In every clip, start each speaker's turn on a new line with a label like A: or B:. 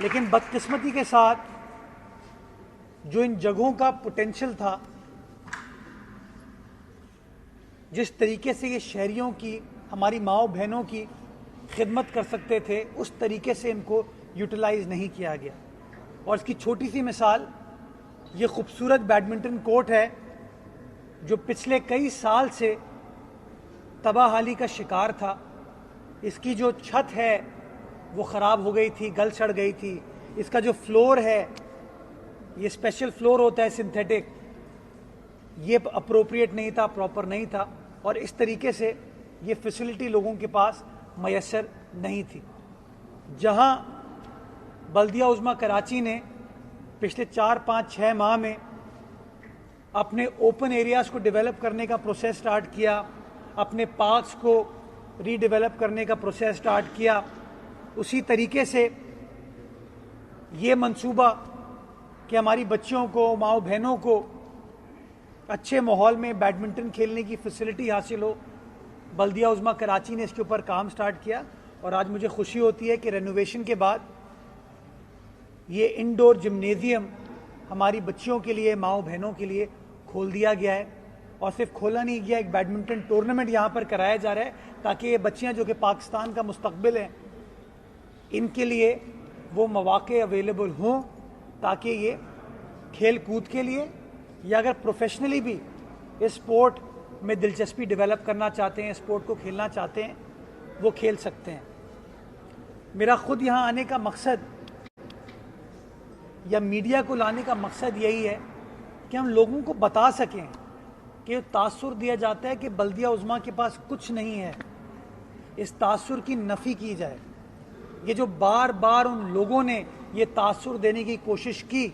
A: लेकिन बदकिस्मती के साथ जो इन जगहों का पोटेंशियल था, जिस तरीके से ये शहरियों की, हमारी माओ बहनों की खिदमत कर सकते थे, उस तरीके से इनको यूटिलाइज नहीं किया गया। और इसकी छोटी सी मिसाल ये खूबसूरत बैडमिंटन कोर्ट है जो पिछले कई साल से तबाहाली का शिकार था। इसकी जो छत है वो ख़राब हो गई थी, गल सड़ गई थी। इसका जो फ्लोर है, ये स्पेशल फ्लोर होता है सिंथेटिक, ये अप्रोप्रिएट नहीं था, प्रॉपर नहीं था, और इस तरीके से ये फैसिलिटी लोगों के पास मैसर नहीं थी। जहां बल्दिया उज़्मा कराची ने पिछले 4-5-6 माह में अपने ओपन एरियाज़ को डेवलप करने का प्रोसेस स्टार्ट किया, अपने पार्क्स को रीडेवलप करने का प्रोसेस स्टार्ट किया, उसी तरीके से ये मंसूबा कि हमारी बच्चियों को, माओ बहनों को अच्छे माहौल में बैडमिंटन खेलने की फैसिलिटी हासिल हो, बल्दिया उज़्मा कराची ने इसके ऊपर काम स्टार्ट किया। और आज मुझे खुशी होती है कि रेनोवेशन के बाद ये इंडोर जिम्नेजियम हमारी बच्चियों के लिए, माओ बहनों के लिए खोल दिया गया है। और सिर्फ खोला नहीं गया, एक बैडमिंटन टूर्नामेंट यहाँ पर कराया जा रहा है ताकि ये बच्चियाँ जो कि पाकिस्तान का मुस्तकबिल हैं, इनके लिए वो मौके अवेलेबल हों, ताकि ये खेल कूद के लिए या अगर प्रोफेशनली भी इस स्पोर्ट में दिलचस्पी डेवलप करना चाहते हैं, स्पोर्ट को खेलना चाहते हैं, वो खेल सकते हैं। मेरा खुद यहाँ आने का मकसद या मीडिया को लाने का मकसद यही है कि हम लोगों को बता सकें कि तासुर दिया जाता है कि बल्दिया उज़्मा के पास कुछ नहीं है, इस तासुर की नफ़ी की जाए। ये जो बार बार उन लोगों ने ये तासुर देने की कोशिश की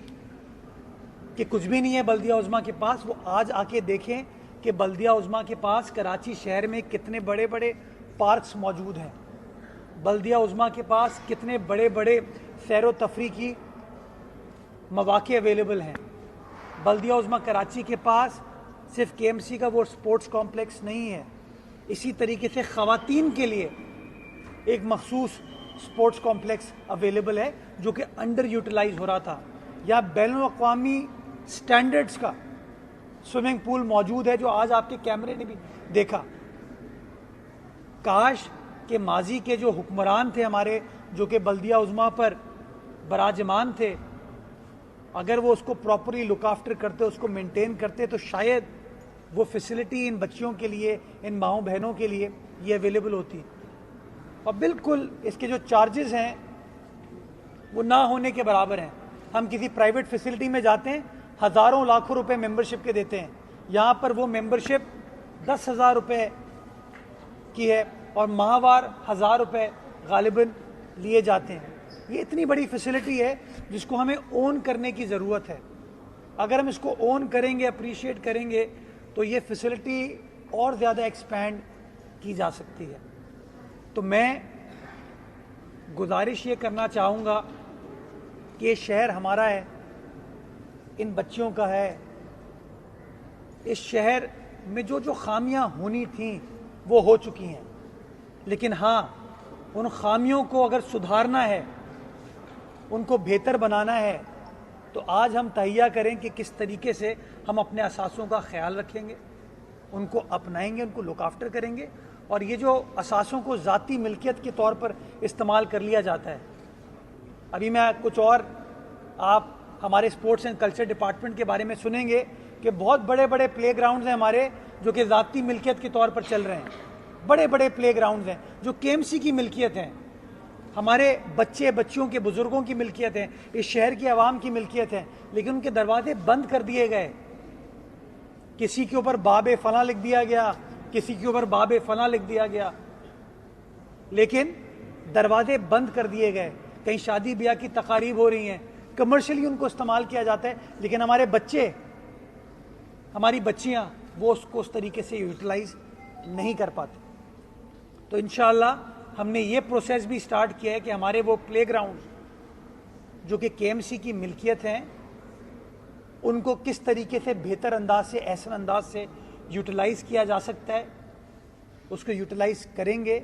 A: कि कुछ भी नहीं है बल्दिया उज़्मा के पास, वो आज आके देखें कि बल्दिया उज़्मा के पास कराची शहर में कितने बड़े बड़े पार्क्स मौजूद हैं, बल्दिया उज़्मा के पास कितने बड़े बड़े सैर व तफरी की मौके अवेलेबल हैं। बल्दिया उज़्मा कराची के पास सिर्फ KMC का वो स्पोर्ट्स कॉम्प्लेक्स नहीं है, इसी तरीके से ख़वातीन के लिए एक मखसूस स्पोर्ट्स कॉम्प्लेक्स अवेलेबल है जो कि अंडर यूटिलाइज हो रहा था। या बैनुल-अक़वामी स्टैंडर्ड्स का स्विमिंग पूल मौजूद है जो आज आपके कैमरे ने भी देखा। काश के माजी के जो हुक्मरान थे हमारे, जो कि बल्दिया उज़्मा पर बराजमान थे, अगर वो उसको प्रॉपरली लुक आफ्टर करते, उसको मेंटेन करते, तो शायद वो फैसिलिटी इन बच्चियों के लिए, इन माओ बहनों के लिए ये अवेलेबल होती। और बिल्कुल इसके जो चार्जेस हैं वो ना होने के बराबर हैं। हम किसी प्राइवेट फैसिलिटी में जाते हैं, हज़ारों लाखों रुपए मेंबरशिप के देते हैं, यहाँ पर वो मेंबरशिप 10,000 रुपये की है और माहवार 1,000 रुपये गालिबन लिए जाते हैं। ये इतनी बड़ी फैसिलिटी है जिसको हमें ओन करने की ज़रूरत है। अगर हम इसको ओन करेंगे, अप्रिशिएट करेंगे, तो ये फैसिलिटी और ज़्यादा एक्सपैंड की जा सकती है। तो मैं गुजारिश ये करना चाहूँगा कि ये शहर हमारा है, इन बच्चियों का है। इस शहर में जो जो खामियां होनी थीं वो हो चुकी हैं, लेकिन हाँ, उन खामियों को अगर सुधारना है, उनको बेहतर बनाना है, तो आज हम तहिया करें कि किस तरीके से हम अपने असासों का ख्याल रखेंगे, उनको अपनाएंगे, उनको लुक आफ्टर करेंगे। और ये जो असासों को ज़ाती मिल्कियत के तौर पर इस्तेमाल कर लिया जाता है, अभी मैं कुछ और आप हमारे स्पोर्ट्स एंड कल्चर डिपार्टमेंट के बारे में सुनेंगे कि बहुत बड़े बड़े प्ले ग्राउंड्स हैं हमारे जो कि ज़ाती मिल्कियत के तौर पर चल रहे हैं। बड़े बड़े प्ले ग्राउंड्स हैं जो KMC की मिल्कियत हैं, हमारे बच्चे बच्चियों के बुज़ुर्गों की मिल्कियत है, इस शहर की आवाम की मिल्कियत है, लेकिन उनके दरवाजे बंद कर दिए गए। किसी के ऊपर बाबे फला लिख दिया गया, किसी के ऊपर बाबे फला लिख दिया गया, लेकिन दरवाजे बंद कर दिए गए। कहीं शादी ब्याह की तकारीब हो रही हैं, कमर्शियली उनको इस्तेमाल किया जाता है, लेकिन हमारे बच्चे, हमारी बच्चियां वो उसको उस तरीके से यूटिलाइज नहीं कर पाते। तो इंशाअल्लाह हमने ये प्रोसेस भी स्टार्ट किया है कि हमारे वो प्ले ग्राउंड जो कि KMC की मिल्कियत हैं, उनको किस तरीके से बेहतर अंदाज से, ऐसा अंदाज से यूटिलाइज़ किया जा सकता है, उसको यूटिलाइज़ करेंगे।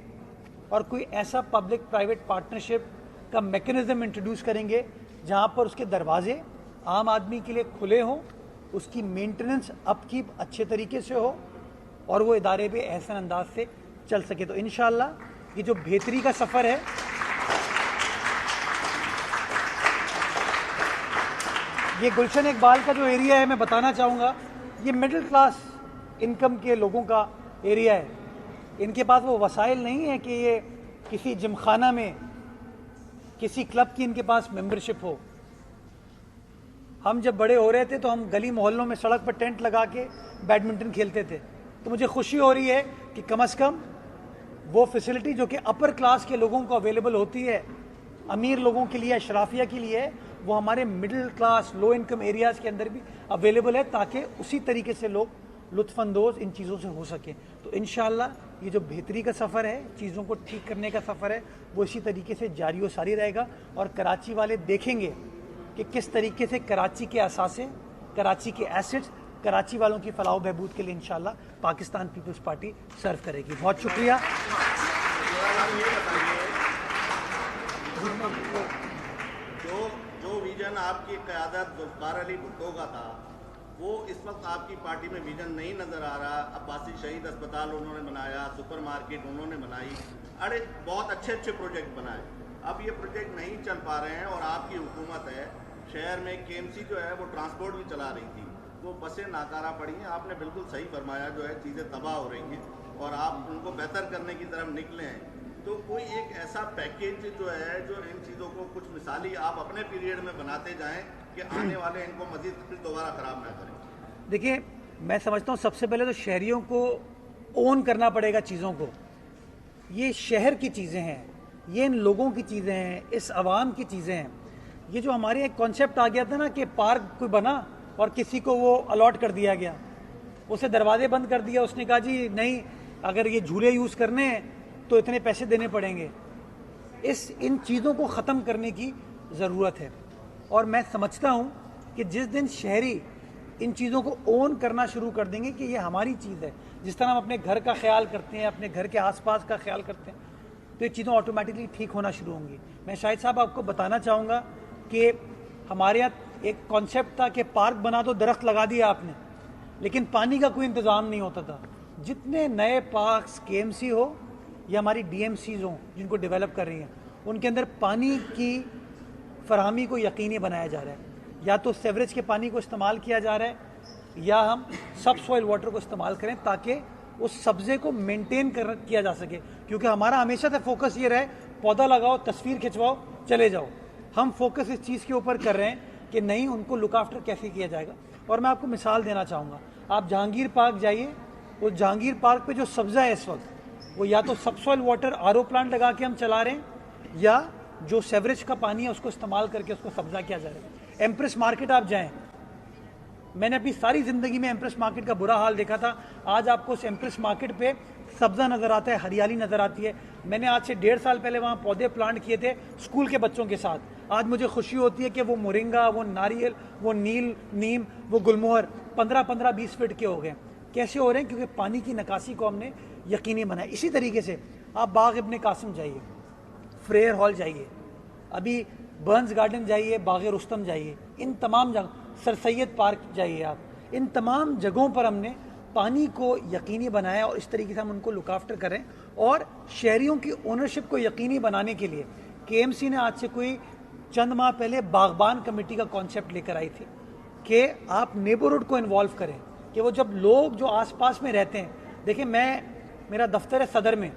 A: और कोई ऐसा पब्लिक प्राइवेट पार्टनरशिप का मैकेनिज्म इंट्रोड्यूस करेंगे जहां पर उसके दरवाजे आम आदमी के लिए खुले हों, उसकी मेंटेनेंस अपकीप अच्छे तरीके से हो और वो इदारे भी एहसन अंदाज से चल सके। तो इंशाअल्लाह ये जो बेहतरी का सफ़र है, ये गुलशन इकबाल का जो एरिया है, मैं बताना चाहूँगा, ये मिडिल क्लास इनकम के लोगों का एरिया है। इनके पास वो वसाइल नहीं है कि ये किसी जिमखाना में, किसी क्लब की इनके पास मेंबरशिप हो। हम जब बड़े हो रहे थे तो हम गली मोहल्लों में सड़क पर टेंट लगा के बैडमिंटन खेलते थे। तो मुझे खुशी हो रही है कि कम से कम वो फैसिलिटी जो कि अपर क्लास के लोगों को अवेलेबल होती है, अमीर लोगों के लिए, अशराफिया के लिए, वो हमारे middle class low income areas के अंदर भी अवेलेबल है, ताकि उसी तरीके से लोग लुत्फ़अंदोज़ इन चीज़ों से हो सके। तो इंशाअल्लाह ये जो बेहतरी का सफ़र है, चीज़ों को ठीक करने का सफ़र है, वो इसी तरीके से जारी व सारी रहेगा। और कराची वाले देखेंगे कि किस तरीके से कराची के असासे, कराची के एसेट्स, कराची वालों की फलाह बहबूद के लिए इंशाअल्लाह पाकिस्तान पीपल्स पार्टी सर्व करेगी। बहुत शुक्रिया।
B: जो विजन आपकी क़यादत ज़ुल्फ़िकार अली भुट्टो का था, वो इस वक्त आपकी पार्टी में विजन नहीं नज़र आ रहा। अब्बासी शहीद अस्पताल उन्होंने बनाया, सुपर मार्केट उन्होंने बनाई, अरे बहुत अच्छे अच्छे प्रोजेक्ट बनाए। अब ये प्रोजेक्ट नहीं चल पा रहे हैं और आपकी हुकूमत है, शहर में केएमसी जो है वो ट्रांसपोर्ट भी चला रही थी, वो बसें नाकारा पड़ी हैं। आपने बिल्कुल सही फरमाया, जो है चीज़ें तबाह हो रही हैं और आप उनको बेहतर करने की तरफ निकले हैं। तो कोई एक ऐसा पैकेज जो है जो इन चीज़ों को कुछ मिसाली आप अपने पीरियड में बनाते जाएं कि आने वाले इनको मजीद फिर दोबारा ख़राब ना करें।
A: देखिए, मैं समझता हूँ सबसे पहले तो शहरियों को ओन करना पड़ेगा चीज़ों को। ये शहर की चीज़ें हैं, ये इन लोगों की चीज़ें हैं, इस आवाम की चीज़ें हैं। ये जो हमारे एक कॉन्सेप्ट आ गया था ना कि पार्क कोई बना और किसी को वो अलॉट कर दिया गया, उसे दरवाजे बंद कर दिया, उसने कहा जी नहीं, अगर ये झूले यूज़ करने हैं तो इतने पैसे देने पड़ेंगे। इन चीज़ों को ख़त्म करने की ज़रूरत है। और मैं समझता हूँ कि जिस दिन शहरी इन चीज़ों को ओन करना शुरू कर देंगे कि ये हमारी चीज़ है, जिस तरह हम अपने घर का ख्याल करते हैं, अपने घर के आसपास का ख्याल करते हैं, तो ये चीज़ें ऑटोमेटिकली ठीक होना शुरू होंगी। मैं शाहिद साहब आपको बताना चाहूँगा कि हमारे यहाँ एक कॉन्सेप्ट था कि पार्क बना दो, दरख्त लगा दिया आपने, लेकिन पानी का कोई इंतज़ाम नहीं होता था। जितने नए पार्क्स केएमसी हो या हमारी डीएमसीज हों जिनको डेवलप कर रही हैं, उनके अंदर पानी की फरहमी को यकीनी बनाया जा रहा है। या तो सेवरेज के पानी को इस्तेमाल किया जा रहा है या हम सब सॉइल वाटर को इस्तेमाल करें ताकि उस सब्जे को मेंटेन किया जा सके। क्योंकि हमारा हमेशा से फोकस ये रहे, पौधा लगाओ, तस्वीर खिंचवाओ, चले जाओ। हम फोकस इस चीज़ के ऊपर कर रहे हैं कि नहीं, उनको लुक आफ्टर कैसे किया जाएगा। और मैं आपको मिसाल देना चाहूँगा, आप जहांगीर पार्क जाइए, वो जहांगीर पार्क पे जो सब्ज़ा है इस वक्त, वो या तो सब सॉइल वाटर आरओ प्लांट लगा के हम चला रहे हैं या जो सेवरेज का पानी है उसको इस्तेमाल करके उसको सब्जा किया जा रहा है। एम्प्रेस मार्केट आप जाएं, मैंने अपनी सारी ज़िंदगी में एम्प्रेस मार्केट का बुरा हाल देखा था। आज आपको उस एम्प्रेस मार्केट पे सब्ज़ा नज़र आता है, हरियाली नज़र आती है। मैंने आज से 1.5 साल पहले वहाँ पौधे प्लांट किए थे स्कूल के बच्चों के साथ। आज मुझे खुशी होती है कि वो मोरिंगा, वो नारियल, वो नीम, वो गुलमोहर 15-15, 20 फीट के हो गए। कैसे हो रहे हैं? क्योंकि पानी की निकासी को हमने यकीनी बनाया। इसी तरीके से आप बाग इब्ने कासिम जाइए, फ्रेयर हॉल जाइए, अभी बर्न्स गार्डन जाइए, बाग रुस्तम जाइए, इन तमाम जगह, सर सैयद पार्क जाइए आप, इन तमाम जगहों पर हमने पानी को यकीनी बनाया और इस तरीके से हम उनको लुक आफ्टर करें। और शहरियों की ओनरशिप को यकीनी बनाने के लिए केएमसी ने आज से कोई चंद माह पहले बागबान कमेटी का कॉन्सेप्ट लेकर आई थी कि आप नेबरहुड को इन्वॉल्व करें, कि वो जब लोग जो आसपास में रहते हैं, देखिए मेरा दफ्तर है सदर में,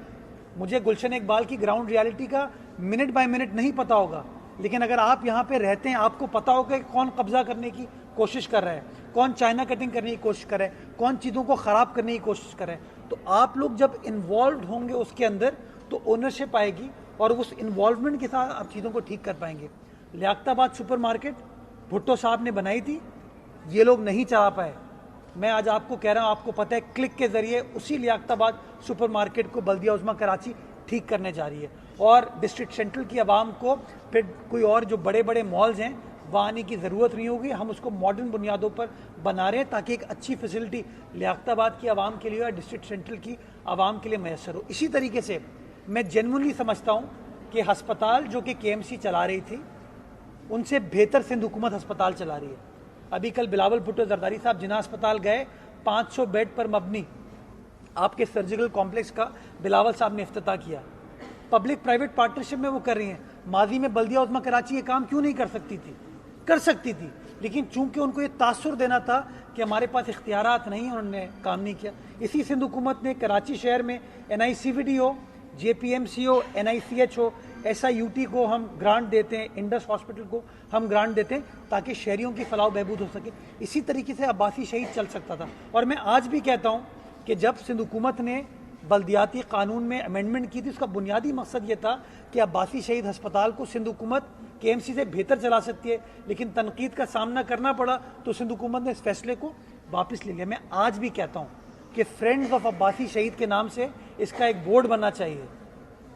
A: मुझे गुलशन इकबाल की ग्राउंड रियलिटी का मिनट बाय मिनट नहीं पता होगा, लेकिन अगर आप यहाँ पे रहते हैं आपको पता होगा कि कौन कब्जा करने की कोशिश कर रहा है, कौन चाइना कटिंग करने की कोशिश कर रहा है, कौन चीज़ों को ख़राब करने की कोशिश कर रहा है। तो आप लोग जब इन्वॉल्व होंगे उसके अंदर तो ओनरशिप आएगी और उस इन्वॉल्वमेंट के साथ आप चीज़ों को ठीक कर पाएंगे। लियाकताबाद सुपर मार्केट भुट्टो साहब ने बनाई थी, ये लोग नहीं चला पाए। मैं आज आपको कह रहा हूँ, आपको पता है, क्लिक के ज़रिए उसी लियाकताबाद सुपर मार्केट को बल्दिया उज़्मा कराची ठीक करने जा रही है। और डिस्ट्रिक्ट सेंट्रल की आवाम को फिर कोई और जो बड़े बड़े मॉल्स हैं वहाँ आने की ज़रूरत नहीं होगी, हम उसको मॉडर्न बुनियादों पर बना रहे हैं ताकि एक अच्छी फैसिलिटी लियाकताबाद की आवाम के लिए और डिस्ट्रिक्ट सेंट्रल की आवाम के लिए मैसर हो। इसी तरीके से मैं जेन्युइनली समझता हूँ कि अस्पताल जो कि केएमसी चला रही थी उनसे बेहतर सिंध हुकूमत अस्पताल चला रही है। अभी कल बिलावल भुट्टो जरदारी साहब जिना अस्पताल गए, 500 बेड पर मबनी आपके सर्जिकल कॉम्प्लेक्स का बिलावल साहब ने इफ्तिताह किया। पब्लिक प्राइवेट पार्टनरशिप में वो कर रही हैं। माजी में बल्दिया उज़्मा कराची ये काम क्यों नहीं कर सकती थी? कर सकती थी, लेकिन चूंकि उनको ये तासुर देना था कि हमारे पास इख्तियारात नहीं, उन्होंने काम नहीं किया। इसी सिंध हुकूमत ने कराची शहर में NICVD हो, JPMC हो, NICH हो, SIUT को हम ग्रांट देते हैं, इंडस हॉस्पिटल को हम ग्रांट देते हैं ताकि शहरियों की फलाह बहबूद हो सके। इसी तरीके से अब्बासी शहीद चल सकता था। और मैं आज भी कहता हूँ कि जब सिंध हुकूमत ने बल्दियाती कानून में अमेंडमेंट की थी, उसका बुनियादी मकसद ये था कि अब्बासी शहीद अस्पताल को सिंध हुकूमत KMC से बेहतर चला सकती है, लेकिन तनकीद का सामना करना पड़ा तो सिंध हुकूमत ने इस फैसले को वापस ले लिया। मैं आज भी कहता हूँ कि फ्रेंड्स ऑफ अब्बासी शहीद के नाम से इसका एक बोर्ड बनना चाहिए।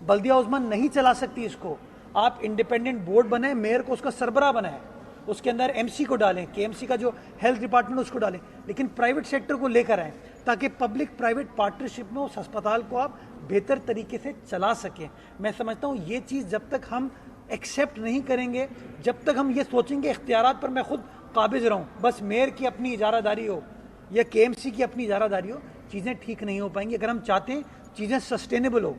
A: बल्दिया उज़्मा नहीं चला सकती इसको, आप इंडिपेंडेंट बोर्ड बनाएं, मेयर को उसका सरबराह बनाएं, उसके अंदर MC को डालें, KMC का जो हेल्थ डिपार्टमेंट उसको डालें, लेकिन प्राइवेट सेक्टर को लेकर आएँ ताकि पब्लिक प्राइवेट पार्टनरशिप में उस अस्पताल को आप बेहतर तरीके से चला सकें। मैं समझता हूँ ये चीज़ जब तक हम एक्सेप्ट नहीं करेंगे, जब तक हम ये सोचेंगे इख्तियारात पर मैं खुद काबिज रहूँ, बस मेयर की अपनी इजारादारी हो या KMC की अपनी इजारादारी हो, चीज़ें ठीक नहीं हो पाएंगी। अगर हम चाहते हैं चीज़ें सस्टेनेबल हो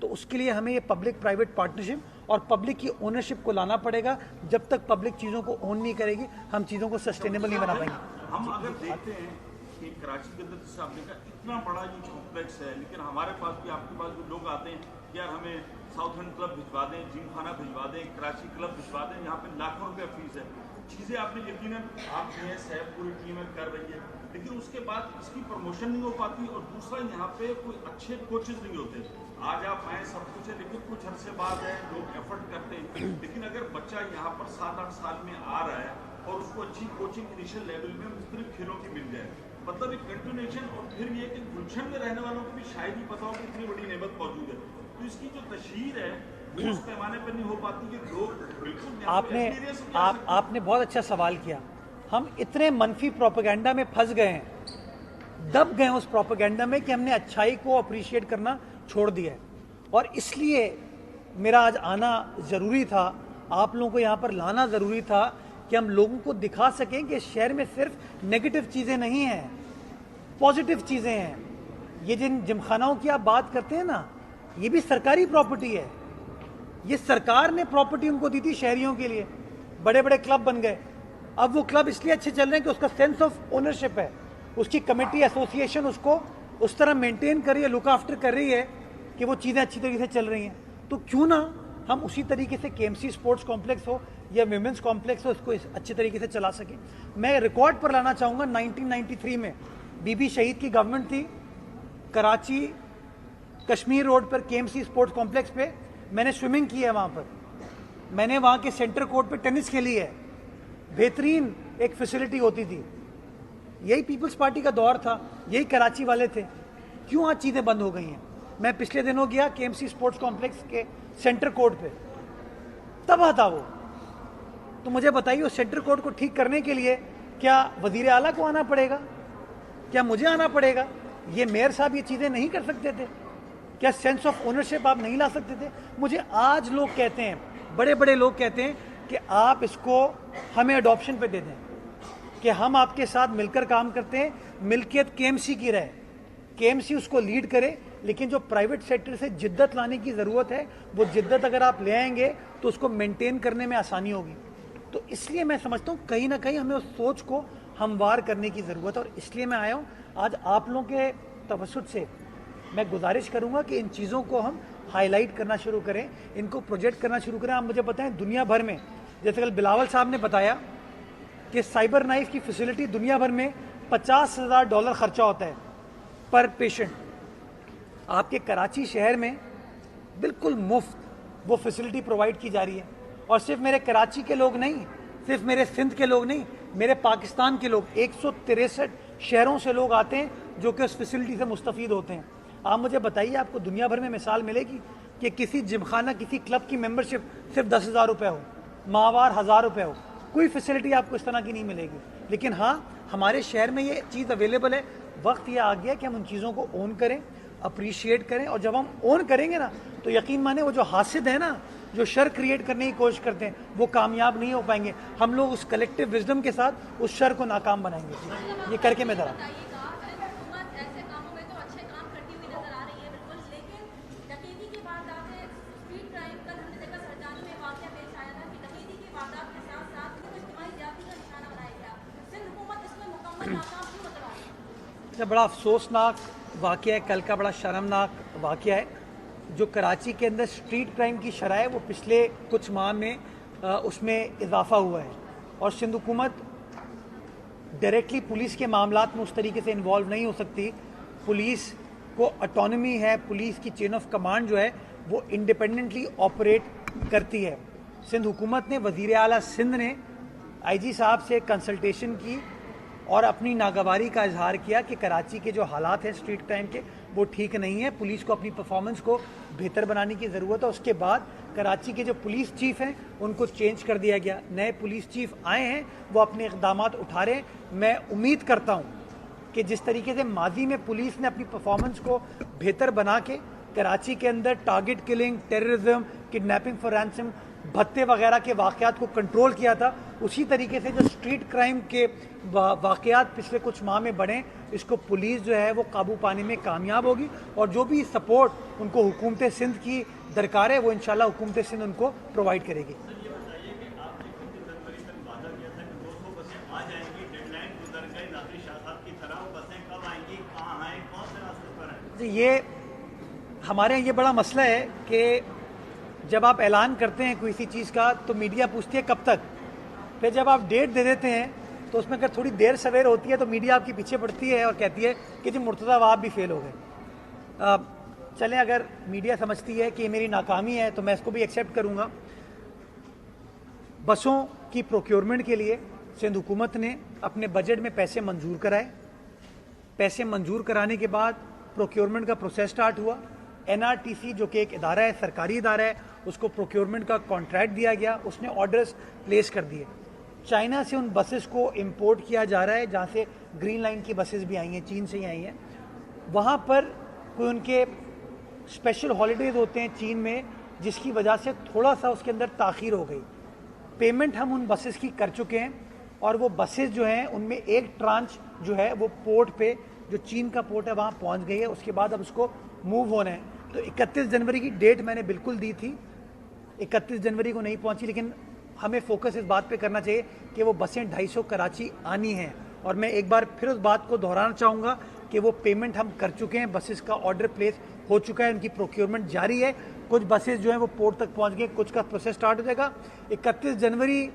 A: तो उसके लिए हमें ये पब्लिक प्राइवेट पार्टनरशिप और पब्लिक की ओनरशिप को लाना पड़ेगा। जब तक पब्लिक चीज़ों को ओन नहीं करेगी हम चीज़ों को सस्टेनेबल नहीं बना पाएंगे।
C: हम अगर देखते हैं कि कराची के अंदर जैसे आपने कहा इतना बड़ा ये कॉम्प्लेक्स है, लेकिन हमारे पास भी आपके पास भी लोग आते हैं कि यार हमें साउथ एंड क्लब भिजवा दें, जिम खाना भिजवा दें, कराची क्लब भिजवा दें, यहाँ पे लाखों रुपये फीस है। चीज़ें आपने यकीनन आप जो है सैफ पूरी टीम कर रही है, लेकिन उसके बाद इसकी प्रमोशन नहीं हो पाती और दूसरा यहाँ पे कोई अच्छे कोचेज नहीं होते। आज आप आए सब कुछ है, लेकिन कुछ अरसे बाद है लोग एफर्ट करते हैं, लेकिन अगर बच्चा यहाँ पर 7-8 साल में आ रहा है और उसको अच्छी कोचिंग इनिशियल लेवल में मुख्तलिफ खेलों की मिल जाए, मतलब एक कंटिन्यूएशन, और फिर ये कि गुलशन में रहने वालों को भी शायद ही पता हो कि इतनी बड़ी नेमत मौजूद है, तो इसकी जो तशहीर है वो उस पैमाने पर नहीं हो पाती कि लोग बिल्कुल।
A: आपने बहुत अच्छा सवाल किया। हम इतने मनफी प्रोपेगेंडा में फंस गए हैं, दब गए उस प्रोपेगेंडा में कि हमने अच्छाई को अप्रिशिएट करना छोड़ दिया है। और इसलिए मेरा आज आना ज़रूरी था, आप लोगों को यहाँ पर लाना ज़रूरी था कि हम लोगों को दिखा सकें कि शहर में सिर्फ नेगेटिव चीज़ें नहीं हैं, पॉजिटिव चीज़ें हैं। ये जिन जिमखानाओं की आप बात करते हैं ना, ये भी सरकारी प्रॉपर्टी है। ये सरकार ने प्रॉपर्टी उनको दी थी शहरियों के लिए, बड़े बड़े क्लब बन गए। अब वो क्लब इसलिए अच्छे चल रहे हैं कि उसका सेंस ऑफ ओनरशिप है, उसकी कमेटी एसोसिएशन उसको उस तरह मेंटेन कर रही है, लुक आफ्टर कर रही है कि वो चीज़ें अच्छी तरीके से चल रही हैं। तो क्यों ना हम उसी तरीके से KMC स्पोर्ट्स कॉम्प्लेक्स हो या विमेंस कॉम्प्लेक्स हो, इसको अच्छे तरीके से चला सके। मैं रिकॉर्ड पर लाना चाहूँगा, 1993 में बीबी शहीद की गवर्नमेंट थी, कराची कश्मीर रोड पर KMC स्पोर्ट्स कॉम्प्लेक्स पे मैंने स्विमिंग की है, वहाँ पर मैंने वहाँ के सेंटर कोर्ट पे टेनिस खेली है, बेहतरीन एक फैसिलिटी होती थी। यही पीपल्स पार्टी का दौर था, यही कराची वाले थे। क्यों आज चीज़ें बंद हो गई हैं? मैं पिछले दिनों गया KMC स्पोर्ट्स कॉम्प्लेक्स के सेंटर कोर्ट पे, तबाह था वो। तो मुझे बताइए उस सेंटर कोर्ट को ठीक करने के लिए क्या वजीर आला को आना पड़ेगा, क्या मुझे आना पड़ेगा? ये मेयर साहब ये चीज़ें नहीं कर सकते थे? क्या सेंस ऑफ ओनरशिप आप नहीं ला सकते थे? मुझे आज लोग कहते हैं, बड़े बड़े लोग कहते हैं कि आप इसको हमें अडॉप्शन पे दे दें, कि हम आपके साथ मिलकर काम करते हैं, मिल्कियत KMC की रहे, KMC उसको लीड करे, लेकिन जो प्राइवेट सेक्टर से जिद्दत लाने की ज़रूरत है, वो जिद्दत अगर आप ले आएंगे तो उसको मेंटेन करने में आसानी होगी। तो इसलिए मैं समझता हूँ कहीं ना कहीं हमें उस सोच को हमवार करने की ज़रूरत है, और इसलिए मैं आया हूँ आज आप लोगों के तवस्सुत से। मैं गुजारिश करूँगा कि इन चीज़ों को हम हाईलाइट करना शुरू करें, इनको प्रोजेक्ट करना शुरू करें। आप मुझे बताएं, दुनिया भर में, जैसे कल बिलावल साहब ने बताया कि साइबर नाइफ की फैसिलिटी दुनिया भर में $50,000 खर्चा होता है पर पेशेंट। आपके कराची शहर में बिल्कुल मुफ्त वो फैसिलिटी प्रोवाइड की जा रही है। और सिर्फ मेरे कराची के लोग नहीं, सिर्फ मेरे सिंध के लोग नहीं, मेरे पाकिस्तान के लोग 163 शहरों से लोग आते हैं जो कि उस फैसिलिटी से मुस्तफ़ीद होते हैं। आप मुझे बताइए, आपको दुनिया भर में मिसाल मिलेगी कि किसी जिमखाना, किसी क्लब की मेंबरशिप सिर्फ 10,000 रुपये हो, माहवार 1,000 रुपये हो, कोई फैसिलिटी आपको इस तरह की नहीं मिलेगी। लेकिन हाँ, हमारे शहर में ये चीज़ अवेलेबल है। वक्त ये आ गया कि हम उन चीज़ों को ओन करें, अप्रिशिएट करें, और जब हम ओन करेंगे ना तो यकीन माने वो जो हासिद है ना, जो शर क्रिएट करने की कोशिश करते हैं वो कामयाब नहीं हो पाएंगे। हम लोग उस कलेक्टिव विजडम के साथ उस शर को नाकाम बनाएंगे। ये करके मैं जरा बड़ा अफसोसनाक वाक़या है, कल का बड़ा शर्मनाक वाक़या है। जो कराची के अंदर स्ट्रीट क्राइम की शरह है वो पिछले कुछ माह में उसमें इजाफा हुआ है और सिंध हुकूमत डायरेक्टली पुलिस के मामलात में उस तरीके से इन्वॉल्व नहीं हो सकती। पुलिस को ऑटोनॉमी है, पुलिस की चेन ऑफ कमांड जो है वो इंडिपेंडेंटली ऑपरेट करती है। सिंध हुकूमत ने, वज़ीर आला सिंध ने IG साहब से कंसल्टेशन की और अपनी नागवारी का इजहार किया कि कराची के जो हालात हैं स्ट्रीट क्राइम के वो ठीक नहीं है, पुलिस को अपनी परफॉर्मेंस को बेहतर बनाने की ज़रूरत है। उसके बाद कराची के जो पुलिस चीफ हैं उनको चेंज कर दिया गया, नए पुलिस चीफ आए हैं, वो अपने इक़दामात उठा रहे हैं। मैं उम्मीद करता हूँ कि जिस तरीके से माजी में पुलिस ने अपनी परफॉर्मेंस को बेहतर बना के कराची के अंदर target killing, terrorism, kidnapping for ransom, भत्ते वगैरह के वाक़यात को कंट्रोल किया था, उसी तरीके से जो स्ट्रीट क्राइम के वाक़यात पिछले कुछ माह में बढ़े, इसको पुलिस जो है वो काबू पाने में कामयाब होगी। और जो भी सपोर्ट उनको हुकूमत सिंध की दरकार है वो इंशाल्लाह हुकूमत सिंध उनको प्रोवाइड करेगी। ये हमारे यहाँ ये बड़ा मसला है कि जब आप ऐलान करते हैं कोई सी चीज़ का तो मीडिया पूछती है कब तक, फिर जब आप डेट दे देते हैं तो उसमें अगर थोड़ी देर सवेर होती है तो मीडिया आपके पीछे पड़ती है और कहती है कि जी मुर्तज़ा वहाब भी फेल हो गए। चलें, अगर मीडिया समझती है कि ये मेरी नाकामी है तो मैं इसको भी एक्सेप्ट करूँगा। बसों की प्रोक्योरमेंट के लिए सिंध हुकूमत ने अपने बजट में पैसे मंजूर कराए। पैसे मंजूर कराने के बाद प्रोक्योरमेंट का प्रोसेस स्टार्ट हुआ। NRTC जो कि एक इदारा है, सरकारी इदारा है, उसको प्रोक्योरमेंट का कॉन्ट्रैक्ट दिया गया, उसने ऑर्डर्स प्लेस कर दिए। चाइना से उन बसेस को इंपोर्ट किया जा रहा है, जहाँ से ग्रीन लाइन की बसेस भी आई हैं, चीन से ही आई हैं। वहाँ पर कोई उनके स्पेशल हॉलीडेज होते हैं चीन में, जिसकी वजह से थोड़ा सा उसके अंदर ताख़ीर हो गई। पेमेंट हम उन बसेस की कर चुके हैं और वो बसेस जो हैं उनमें एक ट्रांच जो है वो पोर्ट पे, जो चीन का पोर्ट है, वहाँ पहुँच गई है। उसके बाद अब उसको मूव होना है। तो 31 जनवरी की डेट मैंने बिल्कुल दी थी, 31 जनवरी को नहीं पहुंची, लेकिन हमें फोकस इस बात पे करना चाहिए कि वो बसें 250 कराची आनी हैं। और मैं एक बार फिर उस बात को दोहराना चाहूँगा कि वो पेमेंट हम कर चुके हैं, बसेस का ऑर्डर प्लेस हो चुका है, उनकी प्रोक्योरमेंट जारी है। कुछ बसेस जो हैं वो पोर्ट तक पहुँच गए, कुछ का प्रोसेस स्टार्ट हो जाएगा। 31 जनवरी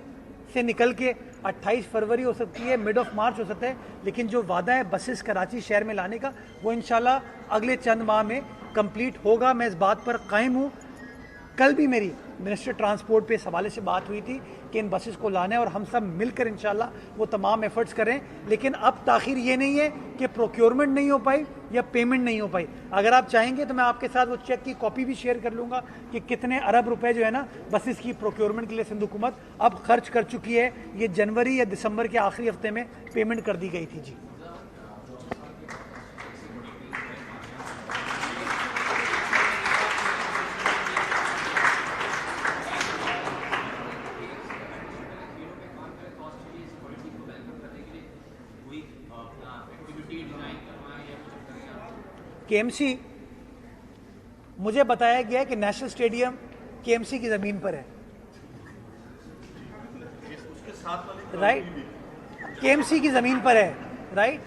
A: से निकल के 28 फरवरी हो सकती है, मिड ऑफ मार्च हो सकता है, लेकिन जो वादा है बसेस कराची शहर में लाने का वो इंशाल्लाह अगले चंद माह में कंप्लीट होगा। मैं इस बात पर कायम हूँ। कल भी मेरी मिनिस्टर ट्रांसपोर्ट पे इस हवाले से बात हुई थी कि इन बसेस को लाना है और हम सब मिलकर इंशाल्लाह वो तमाम एफर्ट्स करें। लेकिन अब ताख़ीर ये नहीं है कि प्रोक्योरमेंट नहीं हो पाई या पेमेंट नहीं हो पाई। अगर आप चाहेंगे तो मैं आपके साथ वो चेक की कॉपी भी शेयर कर लूँगा कि कितने अरब रुपए जो है ना बसेस की प्रोक्योरमेंट के लिए सिंध हुकूमत अब खर्च कर चुकी है। ये जनवरी या दिसंबर के आखिरी हफ्ते में पेमेंट कर दी गई थी। जी, KMC, मुझे बताया गया कि नेशनल स्टेडियम KMC की ज़मीन पर है, राइट? KMC की ज़मीन पर है, राइट?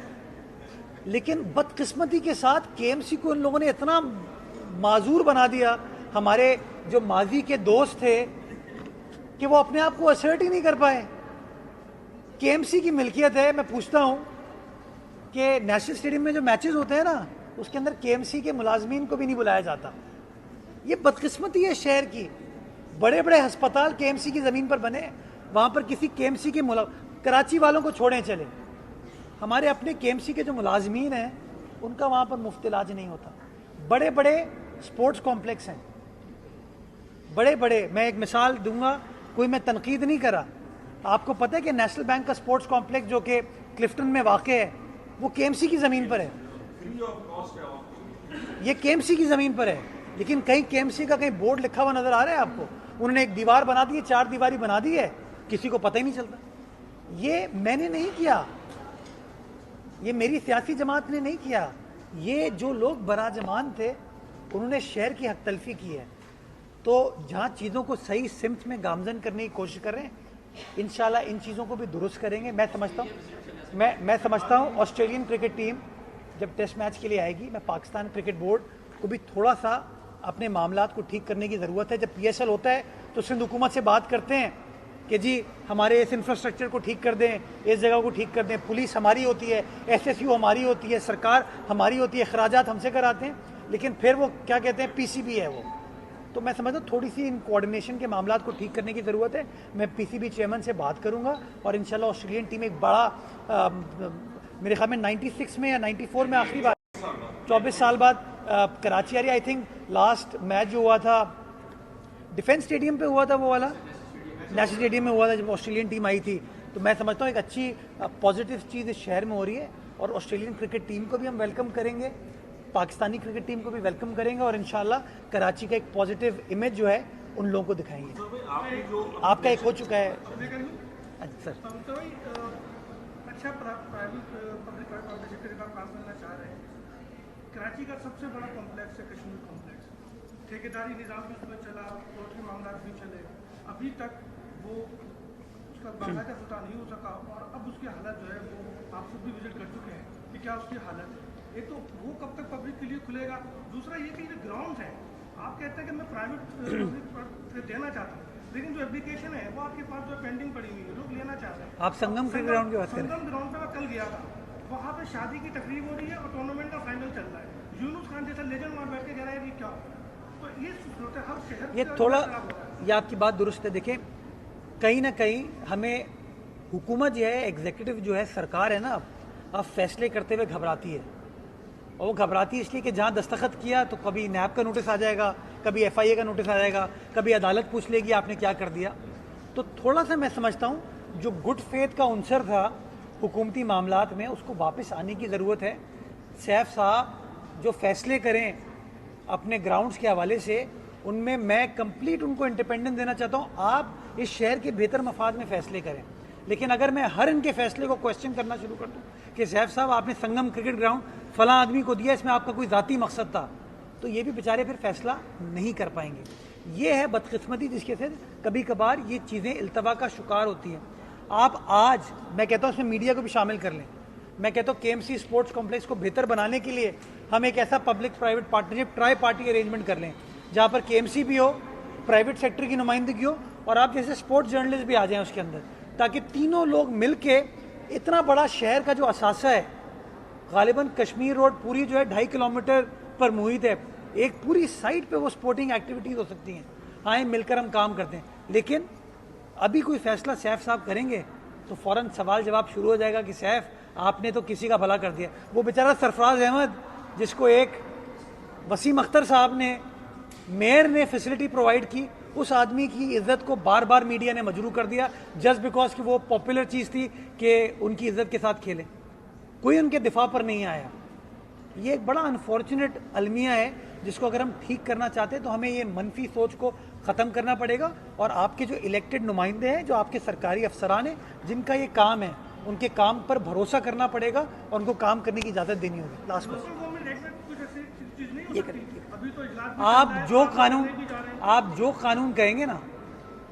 A: लेकिन बदकिस्मती के साथ KMC को इन लोगों ने इतना माजूर बना दिया, हमारे जो माजी के दोस्त थे, कि वो अपने आप को असर्ट ही नहीं कर पाए। KMC की मिल्कियत है। मैं पूछता हूँ कि नेशनल स्टेडियम में जो मैचेस होते हैं ना, उसके अंदर KMC के मुलाजमीन को भी नहीं बुलाया जाता। ये बदकिस्मती है शहर की। बड़े बड़े अस्पताल KMC की ज़मीन पर बने, वहाँ पर किसी KMC के कराची वालों को छोड़ें चले, हमारे अपने KMC के जो मुलाजमीन हैं उनका वहाँ पर मुफ्त इलाज नहीं होता। बड़े बड़े स्पोर्ट्स कॉम्प्लेक्स हैं, बड़े बड़े। मैं एक मिसाल दूंगा, कोई मैं तनकीद नहीं करा। आपको पता है कि नेशनल बैंक का स्पोर्ट्स कॉम्प्लेक्स जो कि क्लिफ्टन में वाक़ है वो KMC की ज़मीन पर है। ये KMC की ज़मीन पर है, लेकिन कहीं KMC का कहीं बोर्ड लिखा हुआ नज़र आ रहा है आपको? उन्होंने एक दीवार बना दी है, 4 दीवारी बना दी है, किसी को पता ही नहीं चलता। ये मैंने नहीं किया, ये मेरी सियासी जमात ने नहीं किया, ये जो लोग बराजमान थे उन्होंने शहर की हक तलफी की है। तो जहाँ चीज़ों को सही सिमत में गामजन करने की कोशिश कर रहे हैं, इंशाल्लाह इन चीज़ों को भी दुरुस्त करेंगे। मैं समझता हूँ ऑस्ट्रेलियन क्रिकेट टीम जब टेस्ट मैच के लिए आएगी, मैं पाकिस्तान क्रिकेट बोर्ड को भी थोड़ा सा अपने मामलात को ठीक करने की ज़रूरत है। जब PSL होता है तो सिंध हुकूमत से बात करते हैं कि जी हमारे इस इंफ्रास्ट्रक्चर को ठीक कर दें, इस जगह को ठीक कर दें। पुलिस हमारी होती है, SSU हमारी होती है, सरकार हमारी होती है, अखराजात हमसे कराते हैं, लेकिन फिर वो क्या कहते हैं PCB है वो। तो मैं समझता हूँ थोड़ी सी इन कोऑर्डिनेशन के मामलात को ठीक करने की ज़रूरत है। मैं PCB चेयरमैन से बात करूँगा और इंशाल्लाह ऑस्ट्रेलियन टीम एक बड़ा मेरे ख्याल में 96 में या 94 में आखिरी बार 24 साल बाद कराची आ रही। आई थिंक लास्ट मैच जो हुआ था डिफेंस स्टेडियम पे हुआ था, वो वाला नेशनल स्टेडियम में हुआ था जब ऑस्ट्रेलियन टीम आई थी। तो मैं समझता हूँ एक अच्छी पॉजिटिव चीज़ इस शहर में हो रही है और ऑस्ट्रेलियन क्रिकेट टीम को भी हम वेलकम करेंगे, पाकिस्तानी क्रिकेट टीम को भी वेलकम करेंगे और इंशाल्लाह कराची का एक पॉजिटिव इमेज जो है उन लोगों को दिखाएंगे। आपका एक हो चुका है सर।
D: अच्छा प्राइवेट पब्लिक प्राइवेट सेक्टर का काम करना चाह रहे हैं। कराची का सबसे बड़ा कॉम्प्लेक्स है कश्मीर कॉम्प्लेक्स, ठेकेदारी निज़ाम भी उसमें चला, कोर्ट के मामला भी चले, अभी तक वो उसका बाकायदा पता नहीं हो सका और अब उसकी हालत जो है वो आप खुद भी विजिट कर चुके हैं कि क्या उसकी हालत है। एक तो वो कब तक पब्लिक के लिए खुलेगा, दूसरा ये कि जो ग्राउंड है आप कहते हैं कि मैं प्राइवेट देना चाहता हूँ, लेकिन जो एप्लीकेशन है वो आपके पास जो पेंडिंग पड़ी हुई है, लोग लेना चाहते हैं।
A: आप संगम ग्राउंड की बात करें।
D: संगम ग्राउंड पे मैं कल गया था, वहाँ पे शादी की तकरीब हो रही है और टूर्नामेंट का फाइनल चल रहा है। यूनुस खान जैसा लेजेंड वहाँ बैठ के कह रहा है कि क्या, तो ये हर शहर
A: ये थोड़ा, ये आपकी बात दुरुस्त है। देखें कहीं ना कहीं हमें हुकूमत जो है, एग्जीक्यूटिव जो है, सरकार है ना, अब फैसले करते हुए घबराती है। और वो घबराती है इसलिए कि जहाँ दस्तखत किया तो कभी नैब का नोटिस आ जाएगा, कभी FIA का नोटिस आ जाएगा, कभी अदालत पूछ लेगी आपने क्या कर दिया। तो थोड़ा सा मैं समझता हूँ जो गुड फेथ का अंसर था हुकूमती मामलात में, उसको वापस आने की ज़रूरत है। सैफ साहब जो फैसले करें अपने ग्राउंड्स के हवाले से, उनमें मैं कंप्लीट उनको इंडिपेंडेंस देना चाहता हूँ। आप इस शहर के बेहतर मफाद में फ़ैसले करें, लेकिन अगर मैं हर इनके फैसले को क्वेश्चन करना शुरू कर दूँ कि सैफ साहब आपने संगम क्रिकेट ग्राउंड फलां आदमी को दिया, इसमें आपका कोई ज़ाती मकसद था, तो ये भी बेचारे फिर फैसला नहीं कर पाएंगे। ये है बदकिस्मती जिसके से कभी कभार ये चीज़ें इल्तवा का शिकार होती हैं। आप आज, मैं कहता हूँ इसमें मीडिया को भी शामिल कर लें। मैं कहता हूँ KMC स्पोर्ट्स कॉम्प्लेक्स को बेहतर बनाने के लिए हम एक ऐसा public private partnership, try party arrangement कर लें जहाँ पर KMC भी हो, प्राइवेट सेक्टर की नुमाइंदगी हो और आप जैसे स्पोर्ट्स जर्नलिस्ट भी आ जाएं उसके अंदर, ताकि तीनों लोग मिल के इतना बड़ा शहर का जो असासा है, गालिबन कश्मीर रोड पूरी जो है 2.5 किलोमीटर पर मुहित है, एक पूरी साइड पे वो स्पोर्टिंग एक्टिविटीज़ हो सकती हैं। आए मिलकर हम काम करते हैं, लेकिन अभी कोई फैसला सैफ साहब करेंगे तो फ़ौरन सवाल जवाब शुरू हो जाएगा कि सैफ आपने तो किसी का भला कर दिया। वो बेचारा सरफराज अहमद जिसको एक वसीम अख्तर साहब ने, मेयर ने फैसिलिटी प्रोवाइड की, उस आदमी की इज्जत को बार बार मीडिया ने मजरू कर दिया जस्ट बिकॉज कि वो पॉपुलर चीज़ थी कि उनकी इज्जत के साथ खेलें। कोई उनके दिफा पर नहीं आया। ये एक बड़ा अनफॉर्चुनेट अलमिया है जिसको अगर हम ठीक करना चाहते हैं तो हमें ये मनफी सोच को ख़त्म करना पड़ेगा और आपके जो इलेक्टेड नुमाइंदे हैं, जो आपके सरकारी अफसरान हैं, जिनका ये काम है, उनके काम पर भरोसा करना पड़ेगा और उनको काम करने की इजाज़त देनी होगी। लास्ट क्वेश्चन, आप जो कानून कहेंगे ना,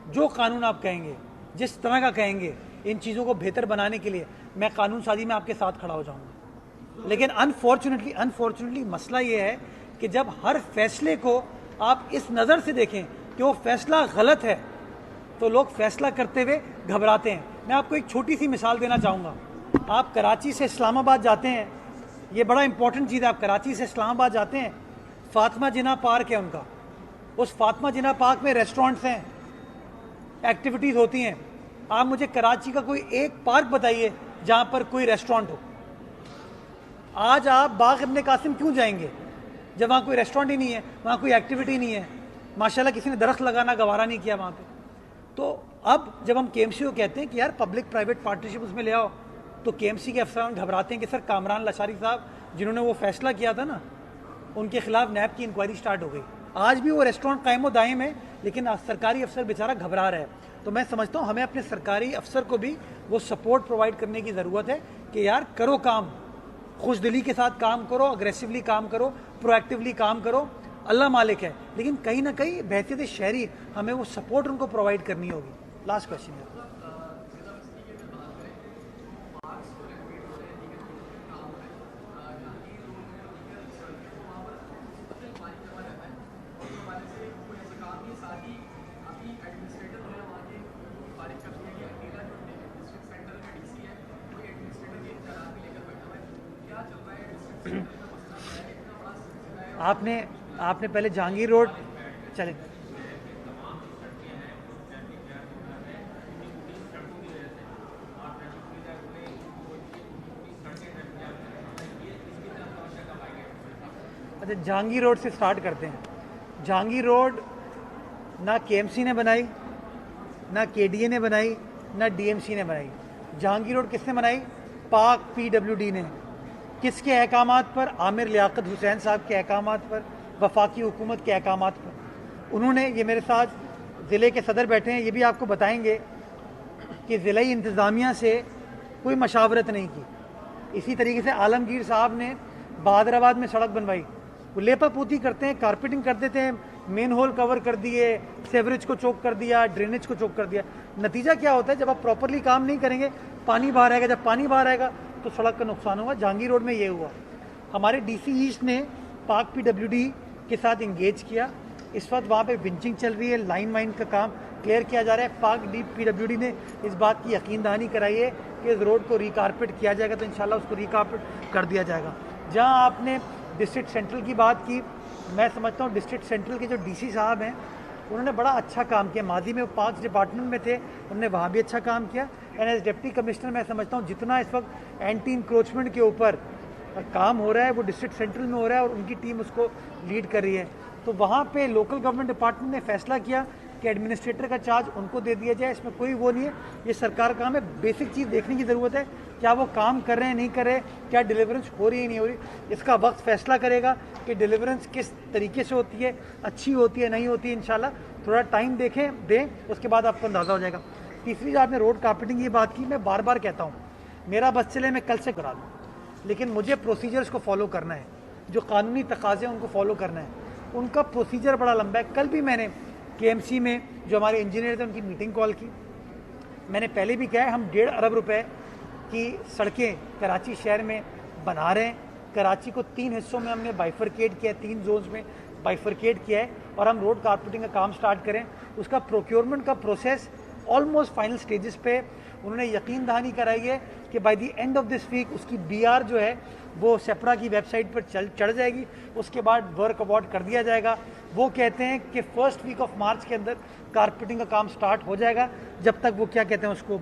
A: जो कानून आप कहेंगे, जिस तरह का कहेंगे इन चीज़ों को बेहतर बनाने के लिए, मैं कानून साजी में आपके साथ खड़ा हो जाऊंगा। लेकिन अनफॉर्चुनेटली मसला ये है कि जब हर फैसले को आप इस नज़र से देखें कि वो फैसला गलत है तो लोग फैसला करते हुए घबराते हैं। मैं आपको एक छोटी सी मिसाल देना चाहूँगा। आप कराची से इस्लामाबाद जाते हैं, ये बड़ा इंपॉर्टेंट चीज़ है। आप कराची से इस्लामाबाद जाते हैं, फातिमा जिन्ना पार्क है उनका, उस फातिमा जिन्ना पार्क में रेस्टोरेंट्स हैं, एक्टिविटीज़ होती हैं। आप मुझे कराची का कोई एक पार्क बताइए जहाँ पर कोई रेस्टोरेंट हो। आज आप बाग इब्ने कासिम क्यों जाएंगे जब वहाँ कोई रेस्टोरेंट ही नहीं है, वहाँ कोई एक्टिविटी नहीं है, माशाल्लाह किसी ने दरख्त लगाना गवारा नहीं किया वहाँ पे। तो अब जब हम KMC को कहते हैं कि यार पब्लिक प्राइवेट पार्टनरशिप उसमें ले आओ, तो KMC के अफसरान घबराते हैं कि सर कामरान लशारी साहब जिन्होंने वो फैसला किया था ना, उनके खिलाफ नैब की इंक्वायरी स्टार्ट हो गई। आज भी वो रेस्टोरेंट कायमो दायम है, लेकिन सरकारी अफसर बेचारा घबरा रहा है। तो मैं समझता हूँ हमें अपने सरकारी अफसर को भी वो सपोर्ट प्रोवाइड करने की ज़रूरत है कि यार करो काम, खुशदिली के साथ काम करो, अग्रेसिवली काम करो, प्रोएक्टिवली काम करो। अल्लाह मालिक है, लेकिन कहीं ना कहीं बहसीत शहरी हमें वो सपोर्ट उनको प्रोवाइड करनी होगी। लास्ट क्वेश्चन है। आपने पहले जहांगीर रोड चले, अच्छा जहांगीर रोड से स्टार्ट करते हैं। जहांगीर रोड ना केएमसी ने बनाई, ना केडीए ने बनाई, ना डीएमसी ने बनाई। जहांगीर रोड किसने बनाई? पाक पीडब्ल्यूडी ने। किसके अहकामात पर? आमिर लियाकत हुसैन साहब के अहकामात पर, वफाकी हुकूमत के अहकामात पर। उन्होंने, ये मेरे साथ ज़िले के सदर बैठे हैं, ये भी आपको बताएंगे कि ज़िले इंतज़ामिया से कोई मशावरत नहीं की। इसी तरीके से आलमगीर साहब ने बहादराबाद में सड़क बनवाई, वो लेपा पोती करते हैं, कारपेटिंग कर देते हैं, मेन होल कवर कर दिए, सेवरेज को चोक कर दिया, ड्रेनेज को चोक कर दिया। नतीजा क्या होता है? जब आप प्रॉपरली काम नहीं करेंगे, पानी बाहर आएगा, जब पानी बाहर आएगा तो सड़क का नुकसान होगा। जहांगीर रोड में ये हुआ। हमारे डीसी ईस्ट ने पाक पीडब्ल्यूडी के साथ इंगेज किया। इस वक्त वहाँ पे विंचिंग चल रही है, लाइन वाइन का काम क्लियर किया जा रहा है। पाक पीडब्ल्यूडी ने इस बात की यकीन दहानी कराई है कि इस रोड को रिकारपेट किया जाएगा, तो इंशाल्लाह उसको रिकारपेट कर दिया जाएगा। जहाँ आपने डिस्ट्रिक्ट सेंट्रल की बात की, मैं समझता हूँ डिस्ट्रिक्ट सेंट्रल के जो डीसी साहब हैं उन्होंने बड़ा अच्छा काम किया। माजी में वो पार्क्स डिपार्टमेंट में थे, उन्होंने वहाँ भी अच्छा काम किया। एंड एज डिप्टी कमिश्नर मैं समझता हूँ जितना इस वक्त एंटी इंक्रोचमेंट के ऊपर काम हो रहा है वो डिस्ट्रिक्ट सेंट्रल में हो रहा है और उनकी टीम उसको लीड कर रही है। तो वहाँ पे लोकल गवर्नमेंट डिपार्टमेंट ने फैसला किया कि एडमिनिस्ट्रेटर का चार्ज उनको दे दिया जाए। इसमें कोई वो नहीं है, ये सरकार का काम है। बेसिक चीज़ देखने की ज़रूरत है, क्या वो काम कर रहे हैं, नहीं कर रहे, क्या डिलीवरेंस हो रही है, नहीं हो रही। इसका वक्त फैसला करेगा कि डिलीवरेंस किस तरीके से होती है, अच्छी होती है, नहीं होती है। इंशाल्लाह थोड़ा टाइम दें, उसके बाद आपको अंदाज़ा हो जाएगा। तीसरी जो आपने रोड कारपेटिंग की बात की, मैं बार बार कहता हूँ मेरा बस चले मैं कल से करा दूँ, लेकिन मुझे प्रोसीजर्स को फॉलो करना है, जो कानूनी तकाज़े हैं उनको फॉलो करना है। उनका प्रोसीजर बड़ा लंबा है। कल भी मैंने केएमसी में जो हमारे इंजीनियर थे उनकी मीटिंग कॉल की। मैंने पहले भी कहा है हम 1.5 अरब रुपए की सड़कें कराची शहर में बना रहे हैं। कराची को 3 हिस्सों में हमने बाइफरकेट किया है, 3 जोन्स में बाइफरकेट किया है और हम रोड कारपेटिंग का काम स्टार्ट करें। उसका प्रोक्योरमेंट का प्रोसेस ऑलमोस्ट फाइनल स्टेजेस पे। उन्होंने यकीन दहानी कराई है कि by the end of this week उसकी बीआर जो है वो सेपरा की वेबसाइट पर चढ़ जाएगी। उसके बाद वर्क अवार्ड कर दिया जाएगा। वो कहते हैं कि फर्स्ट वीक ऑफ मार्च के अंदर कारपेटिंग का काम स्टार्ट हो जाएगा। जब तक वो क्या कहते हैं उसको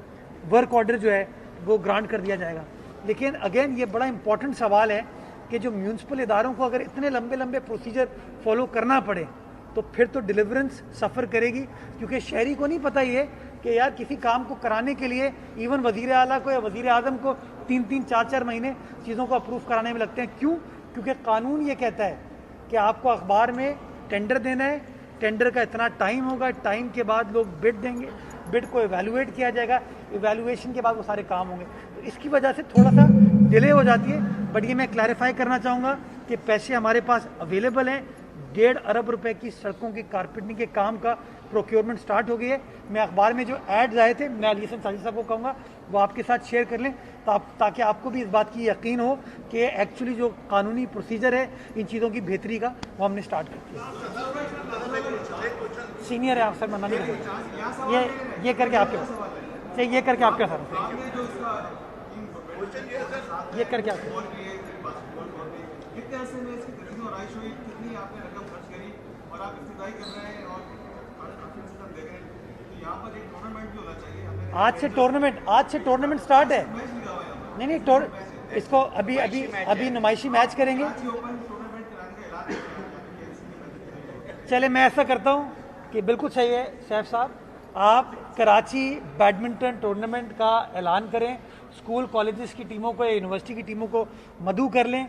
A: वर्क ऑर्डर जो है वो ग्रांट कर दिया जाएगा। लेकिन अगेन ये बड़ा इंपॉर्टेंट सवाल है कि जो म्यूनसिपल इदारों को अगर इतने लंबे लंबे प्रोसीजर फॉलो करना पड़े तो फिर तो डिलीवरेंस सफ़र करेगी, क्योंकि शहरी को नहीं पता ही है कि यार किसी काम को कराने के लिए इवन वज़ीर आला को या वज़ीर आज़म को 3-3, 4-4 महीने चीज़ों को अप्रूव कराने में लगते हैं। क्यों? क्योंकि कानून ये कहता है कि आपको अखबार में टेंडर देना है, टेंडर का इतना टाइम होगा, टाइम के बाद लोग बिड देंगे, बिड को एवेलुएट किया जाएगा, एवेलुएशन के बाद वो सारे काम होंगे। तो इसकी वजह से थोड़ा सा डिले हो जाती है। बट ये मैं क्लैरिफाई करना चाहूँगा कि पैसे हमारे पास अवेलेबल हैं। 1.5 अरब रुपए की सड़कों की कारपेटिंग के काम का प्रोक्योरमेंट स्टार्ट हो गई है। मैं अखबार में जो एड्स आए थे मैं अली हसन साजिद साहब को कहूँगा वो आपके साथ शेयर कर लें ताकि आपको भी इस बात की यकीन हो कि एक्चुअली जो कानूनी प्रोसीजर है इन चीज़ों की बेहतरी का वो हमने स्टार्ट कर दिया। सीनियर है आप सर, मना नहीं करेंगे। ये करके आपके पास, ये करके आपके सर, ये करके आपके आज से टूर्नामेंट स्टार्ट है। नहीं इसको अभी नुमाइशी मैच करेंगे। चले मैं ऐसा करता हूं कि बिल्कुल सही है सैफ साहब, आप कराची बैडमिंटन टूर्नामेंट का ऐलान करें, स्कूल कॉलेजेस की टीमों को या यूनिवर्सिटी की टीमों को मदऊ कर लें,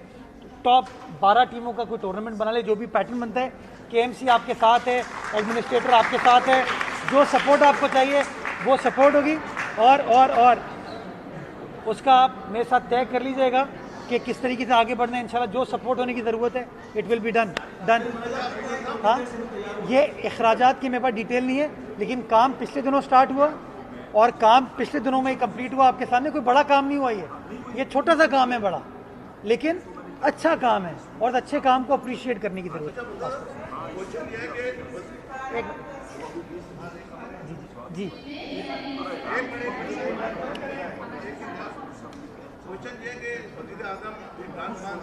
A: टॉप 12 टीमों का कोई टूर्नामेंट बना ले, जो भी पैटर्न बनता है KMC आपके साथ है, एडमिनिस्ट्रेटर आपके साथ है, जो सपोर्ट आपको चाहिए वो सपोर्ट होगी और उसका आप मेरे साथ तय कर लीजिएगा कि किस तरीके से आगे बढ़ना है। इंशाल्लाह जो सपोर्ट होने की ज़रूरत है इट विल बी डन। हाँ, ये अखराजात की मेरे पास डिटेल नहीं है, लेकिन काम पिछले दिनों स्टार्ट हुआ और काम पिछले दिनों में ही कंप्लीट हुआ। आपके सामने कोई बड़ा काम नहीं हुआ, ये छोटा सा काम है बड़ा, लेकिन अच्छा काम है और अच्छे काम को अप्रिशिएट करने की ज़रूरत है। जी
E: क्वेश्चन ये कि वज़ीर आज़म इमरान खान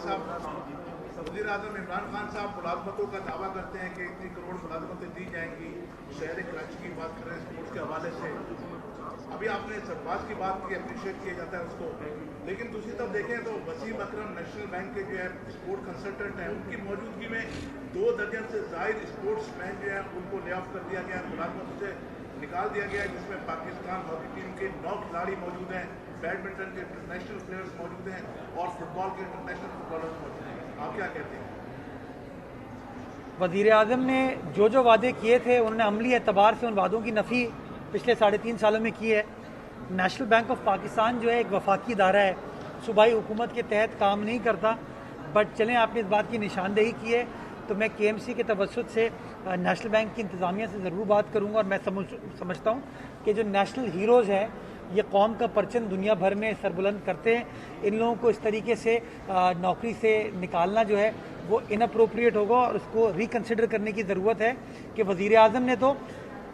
E: साहब मुलाजमतों का दावा करते हैं कि इतनी करोड़ मुलाजमतें दी जाएंगी। शहर कराची की बात करें स्पोर्ट्स के हवाले से, अभी आपने सरफराज की बात की, अप्रिशिएट किया जाता है उसको, लेकिन दूसरी तरफ देखें तो वसीम अकरम नेशनल बैंक के जो है स्पोर्ट कंसल्टेंट हैं, उनकी मौजूदगी में 2 दर्जन से ज़ायद स्पोर्ट्स मैन जो है उनको ले ऑफ कर दिया गया, मुलाजमतों से निकाल दिया गया है, जिसमें पाकिस्तान हॉकी टीम के 9 खिलाड़ी मौजूद हैं, बैडमिंटन के इंटरनेशनल प्लेयर्स मौजूद हैं और फुटबॉल के इंटरनेशनल फुटबॉलर्स मौजूद हैं। आप क्या कहते हैं?
A: वज़ीर आज़म ने जो वादे किए थे उन्होंने अमली एतबार से उन वादों की नफ़ी पिछले 3.5 सालों में की है। नेशनल बैंक ऑफ पाकिस्तान जो है एक वफाकी इदारा है, सूबाई हुकूमत के तहत काम नहीं करता। बट चलें, आपने इस बात की निशानदेही की है तो मैं KMC के तवज्जुद से नेशनल बैंक की इंतज़ामिया से ज़रूर बात करूँगा। और मैं समझता हूँ कि जो नेशनल हीरोज़ हैं, ये कौम का परचम दुनिया भर में सरबुलंद करते हैं, इन लोगों को इस तरीके से नौकरी से निकालना जो है वो इनअप्रोप्रिएट होगा और उसको रिकन्सिडर करने की ज़रूरत है कि वज़ीर आज़म ने तो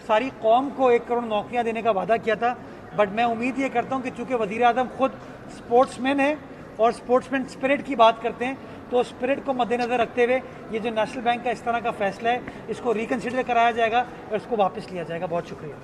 A: सारी कौम को 1 करोड़ नौकरियां देने का वादा किया था। बट मैं उम्मीद ये करता हूँ कि चूँकि वज़ीर आज़म खुद स्पोर्ट्समैन है और स्पोर्ट्समैन स्पिरिट की बात करते हैं, तो स्पिरिट को मद्देनज़र रखते हुए ये जो नेशनल बैंक का इस तरह का फैसला है इसको रिकन्सिडर कराया जाएगा और इसको वापस लिया जाएगा। बहुत शुक्रिया।